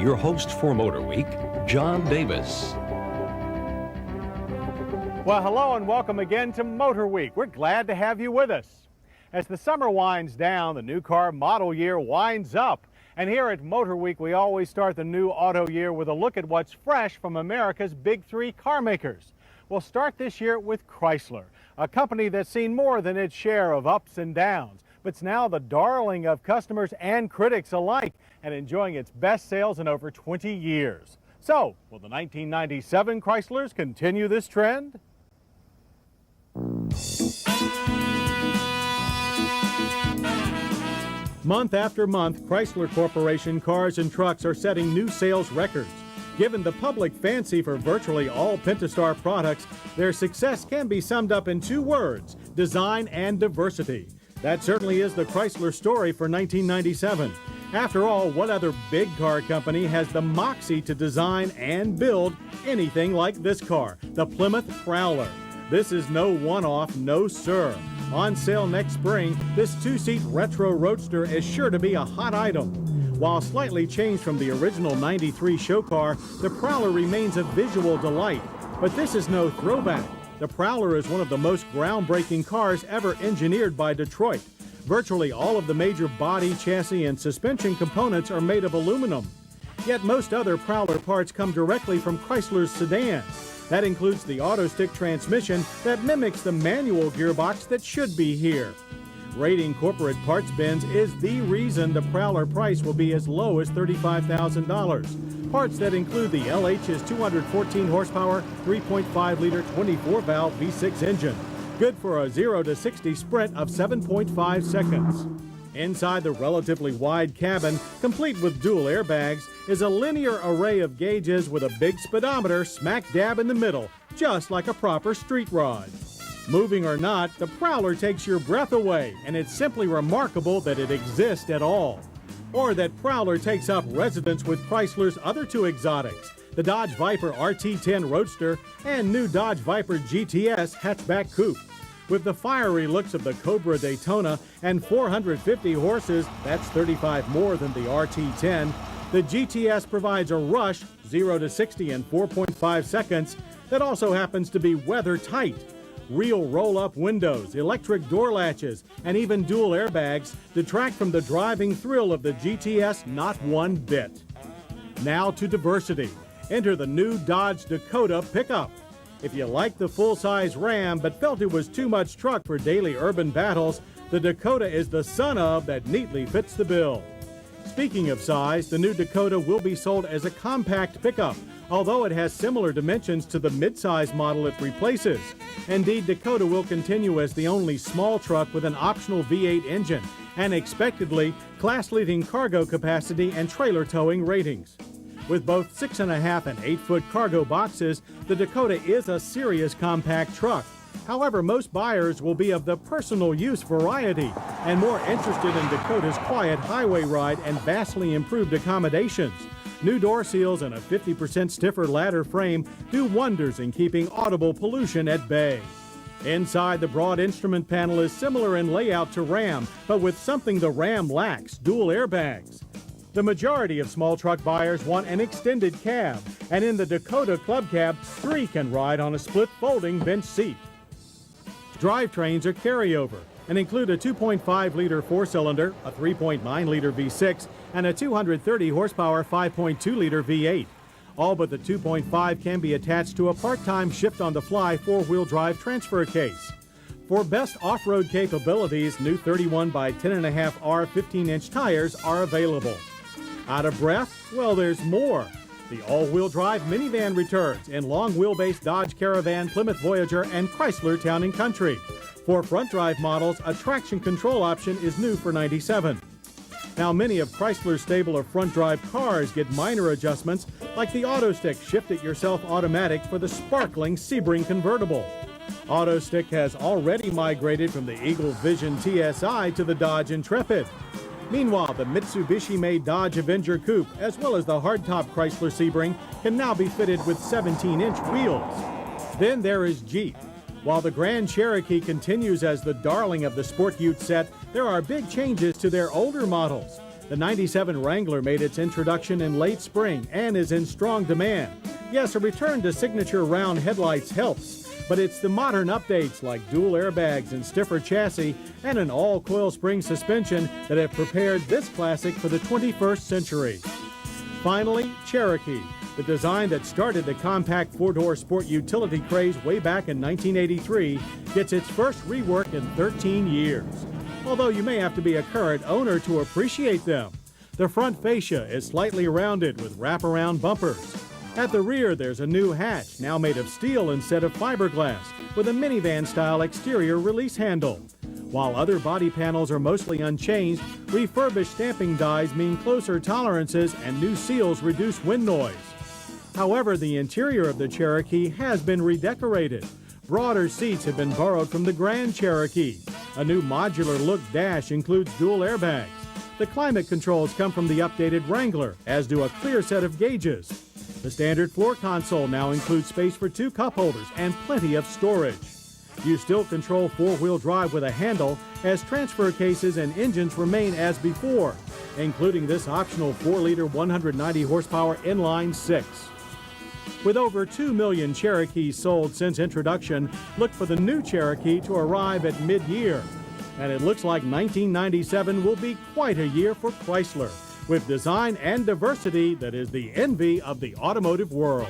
your host for Motor Week, John Davis. Well, hello and welcome again to Motor Week. We're glad to have you with us. As the summer winds down, the new car model year winds up. And here at Motor Week, we always start the new auto year with a look at what's fresh from America's big three car makers. We'll start this year with Chrysler, a company that's seen more than its share of ups and downs, but it's now the darling of customers and critics alike and enjoying its best sales in over 20 years. So, will the 1997 Chryslers continue this trend? Month after month, Chrysler Corporation cars and trucks are setting new sales records. Given the public fancy for virtually all Pentastar products, their success can be summed up in two words: design and diversity. That certainly is the Chrysler story for 1997. After all, what other big car company has the moxie to design and build anything like this car, the Plymouth Prowler? This is no one-off, no sir. On sale next spring, this two-seat retro roadster is sure to be a hot item. While slightly changed from the original 93 show car, the Prowler remains a visual delight. But this is no throwback. The Prowler is one of the most groundbreaking cars ever engineered by Detroit. Virtually all of the major body, chassis, and suspension components are made of aluminum. Yet most other Prowler parts come directly from Chrysler's sedans. That includes the auto-stick transmission that mimics the manual gearbox that should be here. Rating corporate parts bins is the reason the Prowler price will be as low as $35,000. Parts that include the LH's 214 horsepower, 3.5-liter 24-valve V6 engine. Good for a 0 to 60 sprint of 7.5 seconds. Inside the relatively wide cabin, complete with dual airbags, is a linear array of gauges with a big speedometer smack dab in the middle, just like a proper street rod. Moving or not, the Prowler takes your breath away, and it's simply remarkable that it exists at all. Or that Prowler takes up residence with Chrysler's other two exotics, the Dodge Viper RT10 Roadster and new Dodge Viper GTS hatchback coupe. With the fiery looks of the Cobra Daytona and 450 horses, that's 35 more than the RT10, the GTS provides a rush, 0 to 60 in 4.5 seconds, that also happens to be weather tight. Real roll-up windows, electric door latches, and even dual airbags detract from the driving thrill of the GTS not one bit. Now to diversity. Enter the new Dodge Dakota pickup. If you like the full-size Ram but felt it was too much truck for daily urban battles, the Dakota is the son of that neatly fits the bill. Speaking of size, the new Dakota will be sold as a compact pickup, although it has similar dimensions to the midsize model it replaces. Indeed, Dakota will continue as the only small truck with an optional V8 engine and expectedly class-leading cargo capacity and trailer towing ratings. With both 6.5 and 8-foot cargo boxes, the Dakota is a serious compact truck. However, most buyers will be of the personal use variety and more interested in Dakota's quiet highway ride and vastly improved accommodations. New door seals and a 50% stiffer ladder frame do wonders in keeping audible pollution at bay. Inside, the broad instrument panel is similar in layout to Ram, but with something the Ram lacks: dual airbags. The majority of small truck buyers want an extended cab, and in the Dakota Club Cab, 3 can ride on a split folding bench seat. Drivetrains are carryover and include a 2.5-liter 4-cylinder, a 3.9-liter V6, and a 230 horsepower 5.2-liter V8. All but the 2.5 can be attached to a part-time shift-on-the-fly 4-wheel drive transfer case. For best off-road capabilities, new 31 by 10.5R 15-inch tires are available. Out of breath? Well, there's more. The all-wheel drive minivan returns in long-wheelbase Dodge Caravan, Plymouth Voyager, and Chrysler Town & Country. For front-drive models, a traction control option is new for '97. Now, many of Chrysler's stable of front-drive cars get minor adjustments, like the auto-stick shift-it-yourself automatic for the sparkling Sebring convertible. Auto-stick has already migrated from the Eagle Vision TSI to the Dodge Intrepid. Meanwhile, the Mitsubishi-made Dodge Avenger Coupe, as well as the hardtop Chrysler Sebring, can now be fitted with 17-inch wheels. Then there is Jeep. While the Grand Cherokee continues as the darling of the Sport Ute set, there are big changes to their older models. The 97 Wrangler made its introduction in late spring and is in strong demand. Yes, a return to signature round headlights helps, but it's the modern updates like dual airbags and stiffer chassis and an all-coil spring suspension that have prepared this classic for the 21st century. Finally, Cherokee, the design that started the compact four-door sport utility craze way back in 1983, gets its first rework in 13 years. Although you may have to be a current owner to appreciate them. The front fascia is slightly rounded with wraparound bumpers. At the rear, there's a new hatch, now made of steel instead of fiberglass, with a minivan-style exterior release handle. While other body panels are mostly unchanged, refurbished stamping dies mean closer tolerances and new seals reduce wind noise. However, the interior of the Cherokee has been redecorated. Broader seats have been borrowed from the Grand Cherokee. A new modular look dash includes dual airbags. The climate controls come from the updated Wrangler, as do a clear set of gauges. The standard floor console now includes space for 2 cup holders and plenty of storage. You still control four-wheel drive with a handle, as transfer cases and engines remain as before, including this optional 4-liter 190-horsepower inline 6. With over 2 million Cherokees sold since introduction, look for the new Cherokee to arrive at mid-year. And it looks like 1997 will be quite a year for Chrysler, with design and diversity that is the envy of the automotive world.